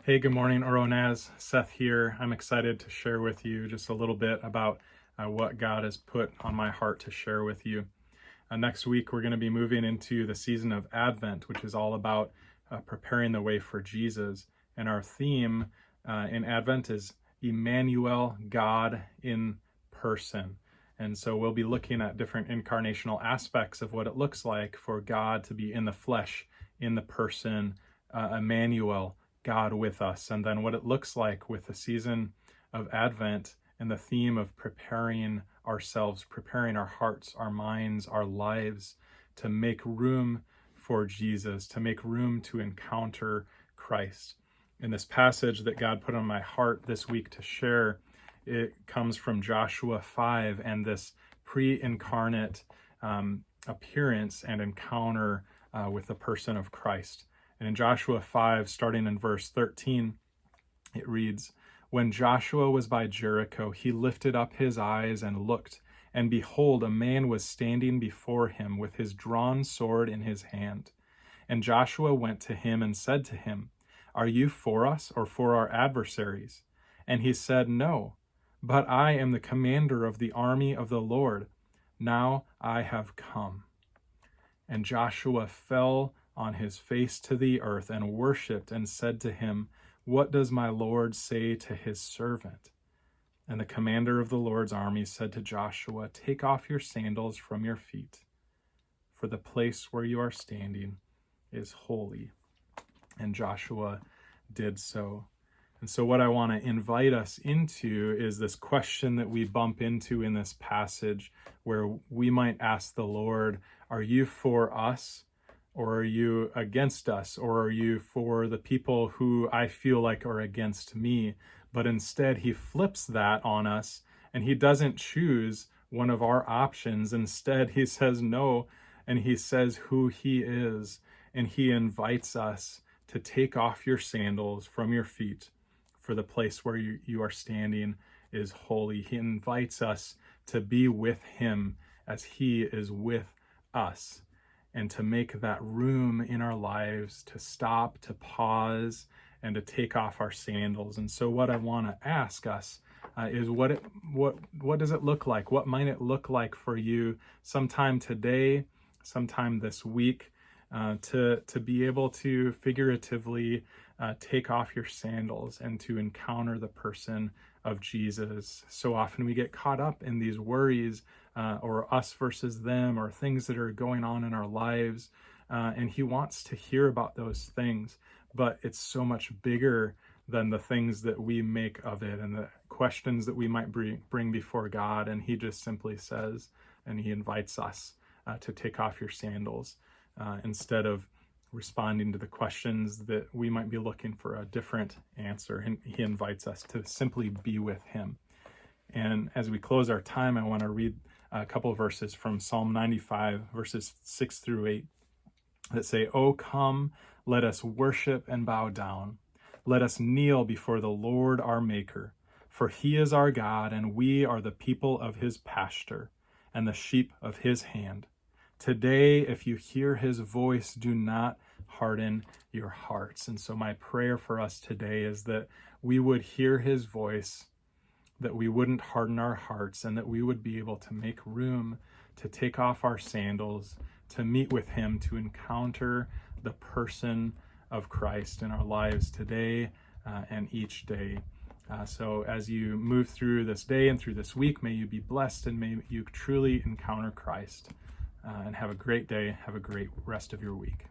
Hey, good morning, OroNaz. Seth here. I'm excited to share with you just a little bit about what God has put on my heart to share with you. Next week, we're going to be moving into the season of Advent, which is all about preparing the way for Jesus. And our theme in Advent is Emmanuel, God in person. And so we'll be looking at different incarnational aspects of what it looks like for God to be in the flesh, in the person, Emmanuel, God with us, and then what it looks like with the season of Advent and the theme of preparing ourselves, preparing our hearts, our minds, our lives to make room for Jesus, to make room to encounter Christ. In this passage that God put on my heart this week to share, it comes from Joshua 5 and this pre-incarnate appearance and encounter with the person of Christ. And in Joshua 5, starting in verse 13, it reads, "When Joshua was by Jericho, he lifted up his eyes and looked, and behold, a man was standing before him with his drawn sword in his hand. And Joshua went to him and said to him, 'Are you for us or for our adversaries?' And he said, 'No, but I am the commander of the army of the Lord. Now I have come.' And Joshua fell on his face to the earth and worshipped and said to him, 'What does my Lord say to his servant?' And the commander of the Lord's army said to Joshua, 'Take off your sandals from your feet, for the place where you are standing is holy.' And Joshua did so." And so what I want to invite us into is this question that we bump into in this passage, where we might ask the Lord, "Are you for us? Or are you against us? Or are you for the people who I feel like are against me?" But instead, he flips that on us, and he doesn't choose one of our options. Instead, he says no, and he says who he is, and he invites us to take off your sandals from your feet, for the place where you are standing is holy. He invites us to be with him as he is with us, and to make that room in our lives to stop, to pause, and to take off our sandals. And so what I want to ask us is what does it look like? What might it look like for you sometime today, sometime this week, to be able to figuratively take off your sandals and to encounter the person of Jesus? So often we get caught up in these worries, or us versus them, or things that are going on in our lives. And he wants to hear about those things, but it's so much bigger than the things that we make of it and the questions that we might bring before God. And he just simply says, and he invites us to take off your sandals, instead of responding to the questions that we might be looking for a different answer. And he invites us to simply be with him. And as we close our time, I want to read a couple of verses from Psalm 95, verses 6 through 8, that say, "O come, let us worship and bow down. Let us kneel before the Lord our Maker. For he is our God, and we are the people of his pasture, and the sheep of his hand. Today, if you hear his voice, do not harden your hearts." And so my prayer for us today is that we would hear his voice, that we wouldn't harden our hearts, and that we would be able to make room to take off our sandals, to meet with him, to encounter the person of Christ in our lives today and each day. So as you move through this day and through this week, may you be blessed, and may you truly encounter Christ. And have a great day. Have a great rest of your week.